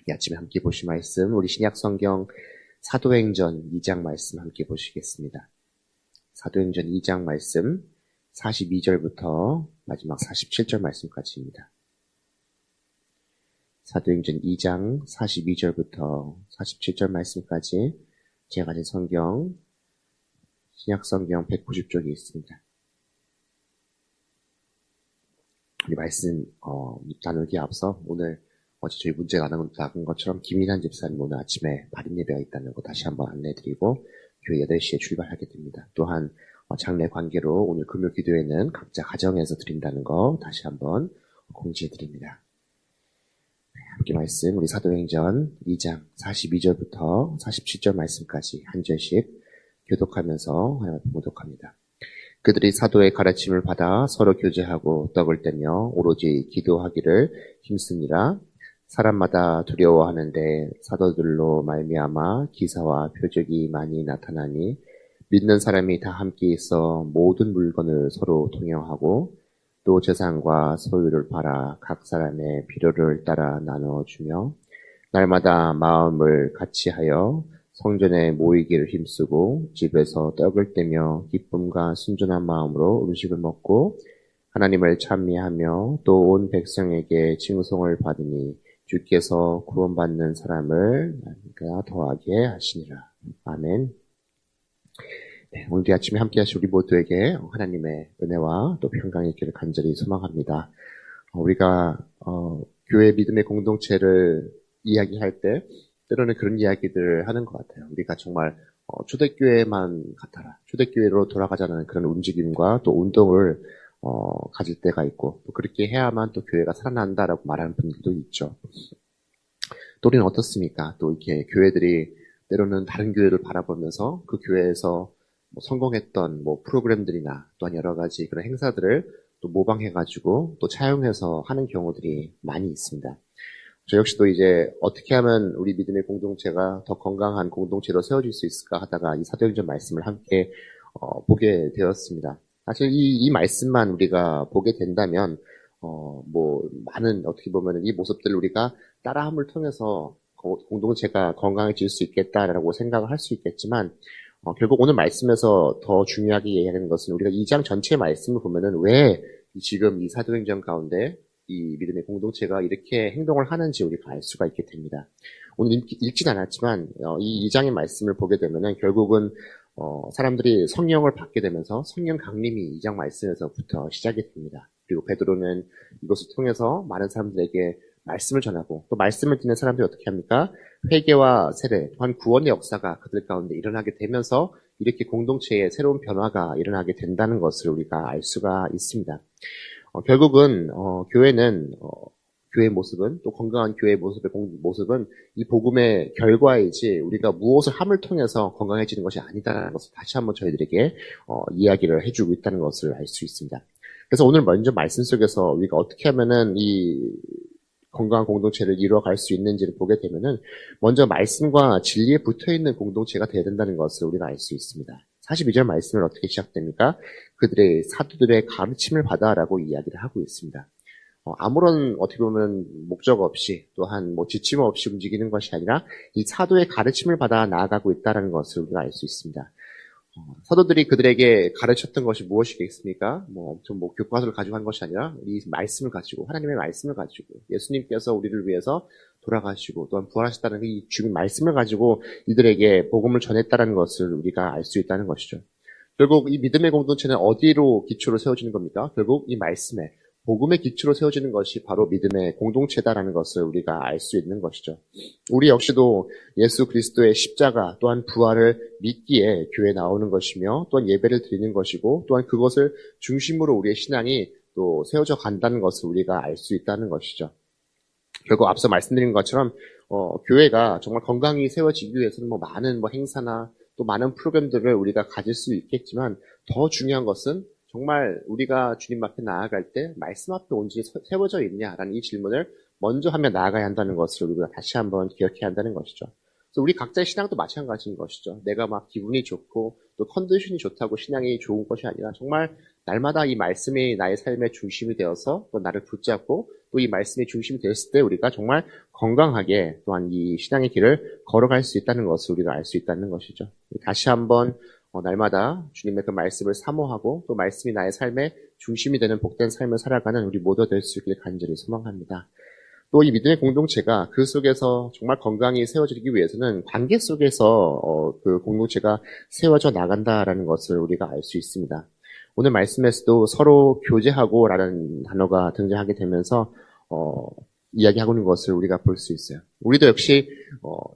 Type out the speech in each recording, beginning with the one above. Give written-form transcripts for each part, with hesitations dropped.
이 아침에 함께 보실 말씀, 우리 신약성경 사도행전 2장 말씀 함께 보시겠습니다. 사도행전 2장 말씀 42절부터 마지막 47절 말씀까지입니다. 사도행전 2장 42절부터 47절 말씀까지 제가 가진 성경, 신약성경 190쪽에 있습니다. 우리 말씀 나누기에 앞서 오늘 어제 저희 문제가 나눈 것처럼 김인환 집사님 오늘 아침에 발인 예배가 있다는 거 다시 한번 안내해드리고 교회 8시에 출발하게 됩니다. 또한 장례 관계로 오늘 금요 기도회는 각자 가정에서 드린다는 거 다시 한번 공지해드립니다. 함께 말씀 우리 사도행전 2장 42절부터 47절 말씀까지 한 절씩 교독하면서 하나님 앞에 모독합니다. 그들이 사도의 가르침을 받아 서로 교제하고 떡을 떼며 오로지 기도하기를 힘쓰니라. 사람마다 두려워하는데 사도들로 말미암아 기사와 표적이 많이 나타나니 믿는 사람이 다 함께 있어 모든 물건을 서로 통용하고 또 재산과 소유를 팔아 각 사람의 필요를 따라 나누어주며 날마다 마음을 같이하여 성전에 모이기를 힘쓰고 집에서 떡을 떼며 기쁨과 순전한 마음으로 음식을 먹고 하나님을 찬미하며 또 온 백성에게 칭송을 받으니 주께서 구원받는 사람을 더하게 하시니라. 아멘. 네, 오늘 아침에 함께 하실 우리 모두에게 하나님의 은혜와 또 평강이 있기를 간절히 소망합니다. 우리가 교회 믿음의 공동체를 이야기할 때 때로는 그런 이야기들을 하는 것 같아요. 우리가 정말 초대교회만 같아라. 초대교회로 돌아가자는 그런 움직임과 또 운동을 가질 때가 있고 또 그렇게 해야만 또 교회가 살아난다라고 말하는 분들도 있죠. 또 우리는 어떻습니까? 또 이렇게 교회들이 때로는 다른 교회를 바라보면서 그 교회에서 성공했던 프로그램들이나 또한 여러 가지 그런 행사들을 또 모방해가지고 또 차용해서 하는 경우들이 많이 있습니다. 저 역시도 이제 어떻게 하면 우리 믿음의 공동체가 더 건강한 공동체로 세워질 수 있을까 하다가 이 사도행전 말씀을 함께 보게 되었습니다. 사실 이 말씀만 우리가 보게 된다면 많은 어떻게 보면 이 모습들을 우리가 따라함을 통해서 공동체가 건강해질 수 있겠다라고 생각을 할 수 있겠지만 결국 오늘 말씀에서 더 중요하게 얘기하는 것은 우리가 2장 전체 말씀을 보면은 왜 지금 이 사도행전 가운데 이 믿음의 공동체가 이렇게 행동을 하는지 우리가 알 수가 있게 됩니다. 오늘 읽진 않았지만 이 2장의 말씀을 보게 되면은 결국은 사람들이 성령을 받게 되면서 성령 강림이 2장 말씀에서부터 시작이 됩니다. 그리고 베드로는 이것을 통해서 많은 사람들에게 말씀을 전하고 또 말씀을 듣는 사람들이 어떻게 합니까? 회개와 세례 또한 구원의 역사가 그들 가운데 일어나게 되면서 이렇게 공동체에 새로운 변화가 일어나게 된다는 것을 우리가 알 수가 있습니다. 결국은 교회는 교회의 모습은 또 건강한 교회의 모습은 이 복음의 결과이지 우리가 무엇을 함을 통해서 건강해지는 것이 아니다라는 것을 다시 한번 저희들에게 이야기를 해주고 있다는 것을 알 수 있습니다. 그래서 오늘 먼저 말씀 속에서 우리가 어떻게 하면은 이 건강한 공동체를 이루어갈 수 있는지를 보게 되면은 먼저 말씀과 진리에 붙어있는 공동체가 되어야 된다는 것을 우리가 알 수 있습니다. 42절 말씀을 어떻게 시작됩니까? 그들의 사도들의 가르침을 받아라고 이야기를 하고 있습니다. 아무런 어떻게 보면 목적 없이 또한 지침 없이 움직이는 것이 아니라 이 사도의 가르침을 받아 나아가고 있다는 것을 우리가 알 수 있습니다. 사도들이 그들에게 가르쳤던 것이 무엇이겠습니까? 엄청 교과서를 가지고 한 것이 아니라 이 말씀을 가지고 하나님의 말씀을 가지고 예수님께서 우리를 위해서 돌아가시고 또한 부활하셨다는 이 주님 말씀을 가지고 이들에게 복음을 전했다는 것을 우리가 알 수 있다는 것이죠. 결국 이 믿음의 공동체는 어디로 기초로 세워지는 겁니까? 결국 이 말씀에 복음의 기초로 세워지는 것이 바로 믿음의 공동체다라는 것을 우리가 알 수 있는 것이죠. 우리 역시도 예수 그리스도의 십자가 또한 부활을 믿기에 교회에 나오는 것이며 또한 예배를 드리는 것이고 또한 그것을 중심으로 우리의 신앙이 또 세워져 간다는 것을 우리가 알 수 있다는 것이죠. 결국 앞서 말씀드린 것처럼 교회가 정말 건강히 세워지기 위해서는 많은 행사나 또 많은 프로그램들을 우리가 가질 수 있겠지만 더 중요한 것은 정말 우리가 주님 앞에 나아갈 때 말씀 앞에 온전히 세워져 있냐라는 이 질문을 먼저 하며 나아가야 한다는 것을 우리가 다시 한번 기억해야 한다는 것이죠. 그래서 우리 각자의 신앙도 마찬가지인 것이죠. 내가 기분이 좋고 또 컨디션이 좋다고 신앙이 좋은 것이 아니라 정말 날마다 이 말씀이 나의 삶의 중심이 되어서 또 나를 붙잡고 또 이 말씀이 중심이 되었을 때 우리가 정말 건강하게 또한 이 신앙의 길을 걸어갈 수 있다는 것을 우리가 알 수 있다는 것이죠. 다시 한번 날마다 주님의 그 말씀을 사모하고 또 말씀이 나의 삶의 중심이 되는 복된 삶을 살아가는 우리 모두 될 수 있기를 간절히 소망합니다. 또 이 믿음의 공동체가 그 속에서 정말 건강히 세워지기 위해서는 관계 속에서 그 공동체가 세워져 나간다라는 것을 우리가 알 수 있습니다. 오늘 말씀에서도 서로 교제하고라는 단어가 등장하게 되면서 이야기하고 있는 것을 우리가 볼 수 있어요. 우리도 역시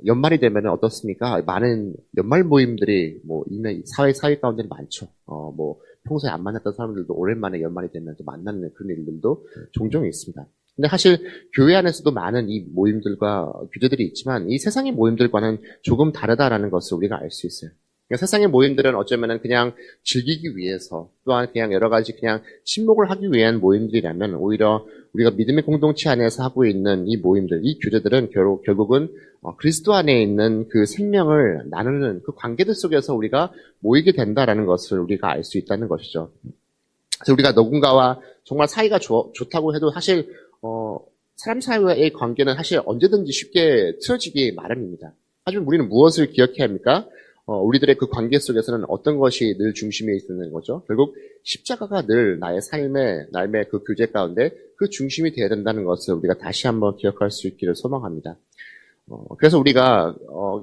연말이 되면 어떻습니까? 많은 연말 모임들이 뭐 이미 사회 가운데는 많죠. 뭐 평소에 안 만났던 사람들도 오랜만에 연말이 되면 또 만나는 그런 일들도 종종 있습니다. 근데 사실 교회 안에서도 많은 이 모임들과 규제들이 있지만 이 세상의 모임들과는 조금 다르다라는 것을 우리가 알 수 있어요. 그러니까 세상의 모임들은 어쩌면은 그냥 즐기기 위해서 또한 그냥 여러 가지 그냥 친목을 하기 위한 모임들이라면 오히려 우리가 믿음의 공동체 안에서 하고 있는 이 모임들, 이 교제들은 결국은 그리스도 안에 있는 그 생명을 나누는 그 관계들 속에서 우리가 모이게 된다라는 것을 우리가 알 수 있다는 것이죠. 그래서 우리가 누군가와 정말 사이가 좋다고 해도 사실 사람 사이의 관계는 사실 언제든지 쉽게 틀어지기 마련입니다. 하지만 우리는 무엇을 기억해야 합니까? 우리들의 그 관계 속에서는 어떤 것이 늘 중심에 있는 거죠? 결국 십자가가 늘 나의 삶의 그 교제 가운데 그 중심이 되어야 된다는 것을 우리가 다시 한번 기억할 수 있기를 소망합니다. 그래서 우리가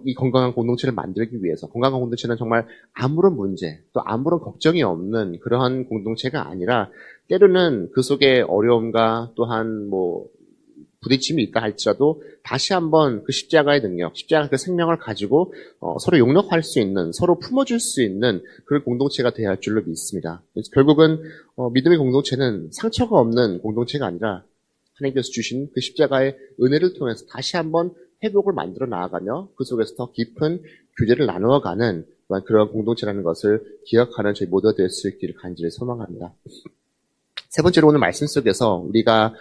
이 건강한 공동체를 만들기 위해서 건강한 공동체는 정말 아무런 문제 또 아무런 걱정이 없는 그러한 공동체가 아니라 때로는 그 속에 어려움과 또한 뭐 부딪힘이 있다 할지라도 다시 한번 그 십자가의 능력, 십자가 그 생명을 가지고 서로 용납할 수 있는, 서로 품어줄 수 있는 그런 공동체가 되어야 할 줄로 믿습니다. 그래서 결국은 믿음의 공동체는 상처가 없는 공동체가 아니라 하나님께서 주신 그 십자가의 은혜를 통해서 다시 한번 회복을 만들어 나아가며 그 속에서 더 깊은 교제를 나누어가는 그런 공동체라는 것을 기억하는 저희 모두가 될 수 있기를 간절히 소망합니다. 세 번째로 오늘 말씀 속에서 우리가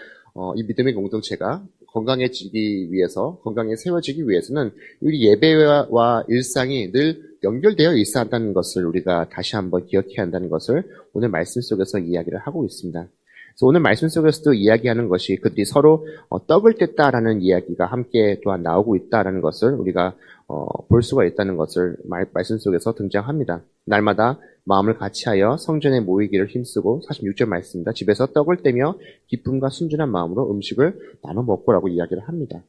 이 믿음의 공동체가 건강해지기 위해서, 건강에 세워지기 위해서는 우리 예배와 일상이 늘 연결되어 있어야 한다는 것을 우리가 다시 한번 기억해야 한다는 것을 오늘 말씀 속에서 이야기를 하고 있습니다. 그래서 오늘 말씀 속에서도 이야기하는 것이 그들이 서로 떡을 뗐다라는 이야기가 함께 또한 나오고 있다라는 것을 우리가 볼 수가 있다는 것을 말씀 속에서 등장합니다. 날마다 마음을 같이하여 성전에 모이기를 힘쓰고 46절 말씀입니다. 집에서 떡을 떼며 기쁨과 순전한 마음으로 음식을 나눠 먹고라고 이야기를 합니다.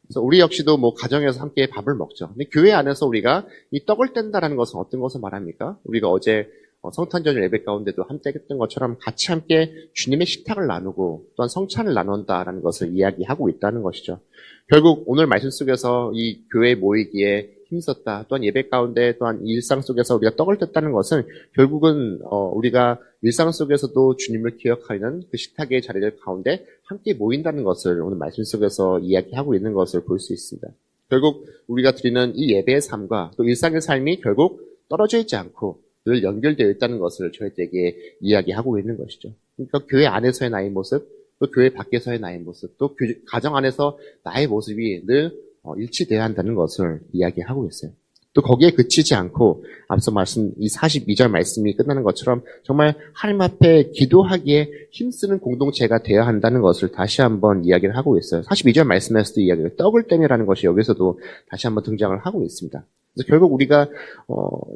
그래서 우리 역시도 뭐 가정에서 함께 밥을 먹죠. 근데 교회 안에서 우리가 이 떡을 뗀다라는 것은 어떤 것을 말합니까? 우리가 어제 성탄절 예배 가운데도 함께 했던 것처럼 같이 함께 주님의 식탁을 나누고 또한 성찬을 나눈다라는 것을 이야기하고 있다는 것이죠. 결국 오늘 말씀 속에서 이 교회에 모이기에 힘썼다. 또한 예배 가운데 또한 일상 속에서 우리가 떡을 뗐다는 것은 결국은 우리가 일상 속에서도 주님을 기억하는 그 식탁의 자리들 가운데 함께 모인다는 것을 오늘 말씀 속에서 이야기하고 있는 것을 볼 수 있습니다. 결국 우리가 드리는 이 예배의 삶과 또 일상의 삶이 결국 떨어져 있지 않고 늘 연결되어 있다는 것을 저희에게 이야기하고 있는 것이죠. 그러니까 교회 안에서의 나의 모습, 또 교회 밖에서의 나의 모습, 또 가정 안에서 나의 모습이 늘 일치되어야 한다는 것을 이야기하고 있어요. 또 거기에 그치지 않고 앞서 말씀 이 42절 말씀이 끝나는 것처럼 정말 하나님 앞에 기도하기에 힘쓰는 공동체가 되어야 한다는 것을 다시 한번 이야기를 하고 있어요. 42절 말씀에서도 이야기를 떡을 떼며라는 것이 여기서도 다시 한번 등장을 하고 있습니다. 그래서 결국 우리가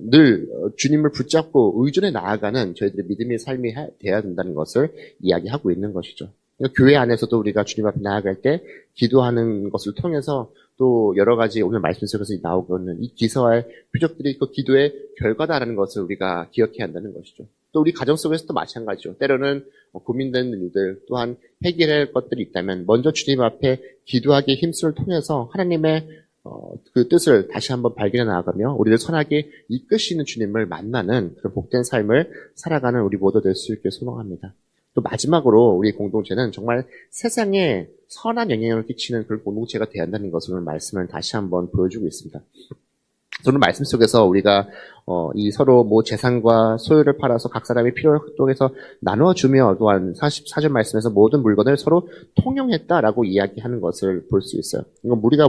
늘 주님을 붙잡고 의존해 나아가는 저희들의 믿음의 삶이 되어야 된다는 것을 이야기하고 있는 것이죠. 교회 안에서도 우리가 주님 앞에 나아갈 때 기도하는 것을 통해서 또 여러 가지 오늘 말씀 속에서 나오고 있는 이 기사와의 표적들이 그 기도의 결과다라는 것을 우리가 기억해야 한다는 것이죠. 또 우리 가정 속에서도 마찬가지죠. 때로는 고민되는 일들 또한 해결할 것들이 있다면 먼저 주님 앞에 기도하기의 힘쓰를 통해서 하나님의 그 뜻을 다시 한번 발견해 나아가며 우리를 선하게 이끄시는 주님을 만나는 그런 복된 삶을 살아가는 우리 모두 될 수 있게 소망합니다. 또 마지막으로 우리 공동체는 정말 세상에 선한 영향을 끼치는 그런 공동체가 되어야 한다는 것을 오늘 말씀을 다시 한번 보여주고 있습니다. 오늘 말씀 속에서 우리가 이 서로 뭐 재산과 소유를 팔아서 각 사람의 필요를 통해서 나누어주며 또한 44절 말씀에서 모든 물건을 서로 통용했다라고 이야기하는 것을 볼 수 있어요. 이건 우리가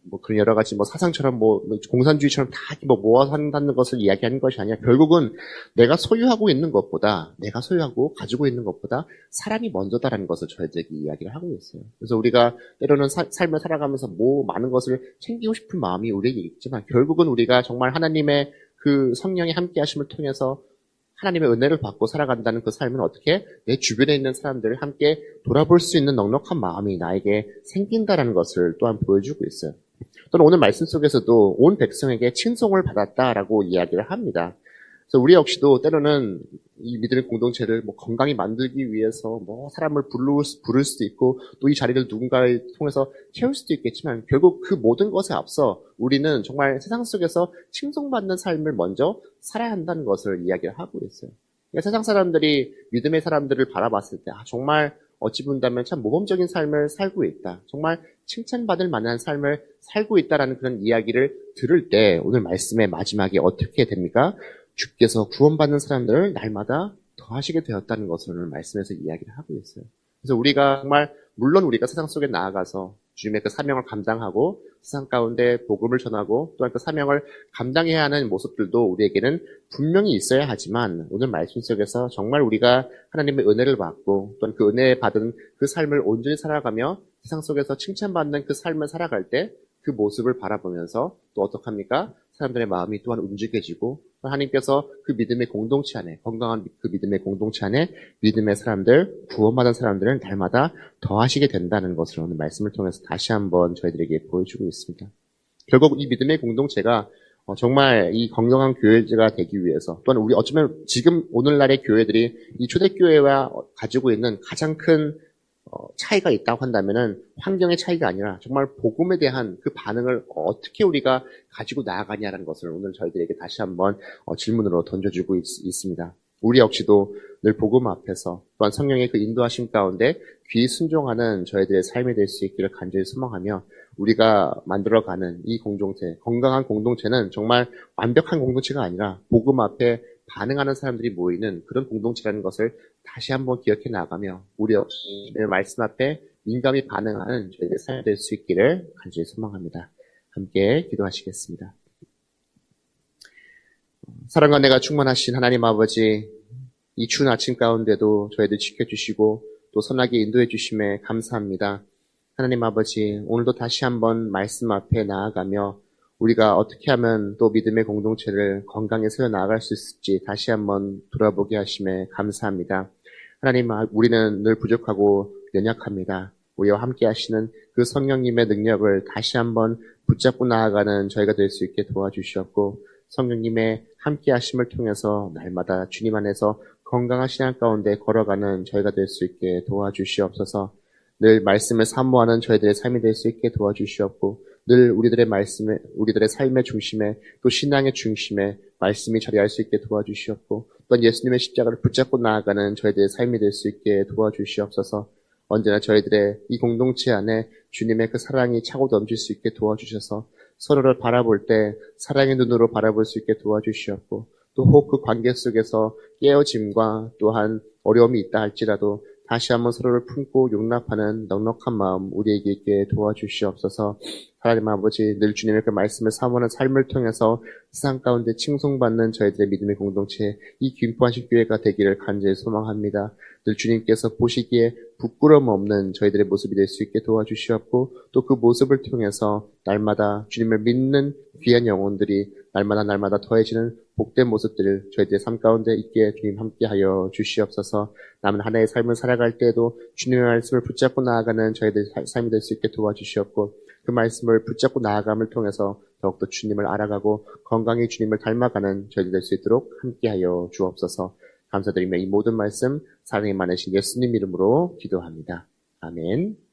뭐 그런 여러 가지 뭐 사상처럼 뭐 공산주의처럼 다 뭐 모아서 한다는 것을 이야기하는 것이 아니라 결국은 내가 소유하고 있는 것보다 내가 소유하고 가지고 있는 것보다 사람이 먼저다라는 것을 저희들에게 이야기를 하고 있어요. 그래서 우리가 때로는 삶을 살아가면서 뭐 많은 것을 챙기고 싶은 마음이 우리에게 있지만 결국은 우리가 정말 하나님의 그 성령의 함께 하심을 통해서 하나님의 은혜를 받고 살아간다는 그 삶은 어떻게 내 주변에 있는 사람들을 함께 돌아볼 수 있는 넉넉한 마음이 나에게 생긴다는 것을 또한 보여주고 있어요. 또는 오늘 말씀 속에서도 온 백성에게 칭송을 받았다라고 이야기를 합니다. 그래서 우리 역시도 때로는 이 믿음의 공동체를 뭐 건강히 만들기 위해서 뭐 사람을 부를 수도 있고 또 이 자리를 누군가를 통해서 채울 수도 있겠지만 결국 그 모든 것에 앞서 우리는 정말 세상 속에서 칭송받는 삶을 먼저 살아야 한다는 것을 이야기를 하고 있어요. 그러니까 세상 사람들이 믿음의 사람들을 바라봤을 때 정말 어찌 본다면 참 모범적인 삶을 살고 있다. 정말 칭찬받을 만한 삶을 살고 있다라는 그런 이야기를 들을 때 오늘 말씀의 마지막에 어떻게 됩니까? 주께서 구원받는 사람들을 날마다 더하시게 되었다는 것을 오늘 말씀에서 이야기를 하고 있어요. 그래서 우리가 정말 물론 우리가 세상 속에 나아가서 주님의 그 사명을 감당하고 세상 가운데 복음을 전하고 또한 그 사명을 감당해야 하는 모습들도 우리에게는 분명히 있어야 하지만 오늘 말씀 속에서 정말 우리가 하나님의 은혜를 받고 또한 그 은혜 받은 그 삶을 온전히 살아가며 세상 속에서 칭찬받는 그 삶을 살아갈 때 그 모습을 바라보면서 또 어떡합니까? 사람들의 마음이 또한 움직여지고 하나님께서 그 믿음의 공동체 안에 건강한 그 믿음의 공동체 안에 믿음의 사람들, 구원받은 사람들은 날마다 더하시게 된다는 것을 오늘 말씀을 통해서 다시 한번 저희들에게 보여주고 있습니다. 결국 이 믿음의 공동체가 정말 이 건강한 교회가 되기 위해서 또한 우리 어쩌면 지금 오늘날의 교회들이 이 초대교회와 가지고 있는 가장 큰 차이가 있다고 한다면은 환경의 차이가 아니라 정말 복음에 대한 그 반응을 어떻게 우리가 가지고 나아가냐라는 것을 오늘 저희들에게 다시 한번 질문으로 던져주고 있습니다. 우리 역시도 늘 복음 앞에서 또한 성령의 그 인도하심 가운데 귀 순종하는 저희들의 삶이 될 수 있기를 간절히 소망하며 우리가 만들어가는 이 공동체, 건강한 공동체는 정말 완벽한 공동체가 아니라 복음 앞에 반응하는 사람들이 모이는 그런 공동체라는 것을 다시 한번 기억해 나가며 우리 말씀 앞에 민감히 반응하는 저희들의 삶이 될 수 있기를 간절히 소망합니다. 함께 기도하시겠습니다. 사랑과 은혜가 충만하신 하나님 아버지, 이 추운 아침 가운데도 저희들 지켜주시고 또 선하게 인도해 주심에 감사합니다. 하나님 아버지, 오늘도 다시 한번 말씀 앞에 나아가며 우리가 어떻게 하면 또 믿음의 공동체를 건강히 세워 나아갈 수 있을지 다시 한번 돌아보게 하심에 감사합니다. 하나님, 우리는 늘 부족하고 연약합니다. 우리와 함께 하시는 그 성령님의 능력을 다시 한번 붙잡고 나아가는 저희가 될 수 있게 도와주시옵고 성령님의 함께 하심을 통해서 날마다 주님 안에서 건강한 신앙 가운데 걸어가는 저희가 될 수 있게 도와주시옵소서. 늘 말씀을 사모하는 저희들의 삶이 될 수 있게 도와주시옵고 늘 우리들의 삶의 중심에 또 신앙의 중심에 말씀이 자리할 수 있게 도와주시옵고 또한 예수님의 십자가를 붙잡고 나아가는 저희들의 삶이 될 수 있게 도와주시옵소서. 언제나 저희들의 이 공동체 안에 주님의 그 사랑이 차고 넘칠 수 있게 도와주셔서 서로를 바라볼 때 사랑의 눈으로 바라볼 수 있게 도와주시옵고 또 혹 그 관계 속에서 깨어짐과 또한 어려움이 있다 할지라도 다시 한번 서로를 품고 용납하는 넉넉한 마음 우리에게 있게 도와주시옵소서. 하나님 아버지, 늘 주님의 그 말씀을 사모하는 삶을 통해서 세상 가운데 칭송받는 저희들의 믿음의 공동체, 이 김포한식 교회가 되기를 간절히 소망합니다. 늘 주님께서 보시기에 부끄러움 없는 저희들의 모습이 될 수 있게 도와주시옵고 또 그 모습을 통해서 날마다 주님을 믿는 귀한 영혼들이 날마다 더해지는 복된 모습들을 저희들의 삶 가운데 있게 주님 함께하여 주시옵소서. 남은 한 해의 삶을 살아갈 때에도 주님의 말씀을 붙잡고 나아가는 저희들의 삶이 될 수 있게 도와주시옵고 그 말씀을 붙잡고 나아감을 통해서 더욱더 주님을 알아가고 건강히 주님을 닮아가는 저희들 될 수 있도록 함께하여 주옵소서. 감사드리며 이 모든 말씀 사랑이 많으신 예수님 이름으로 기도합니다. 아멘.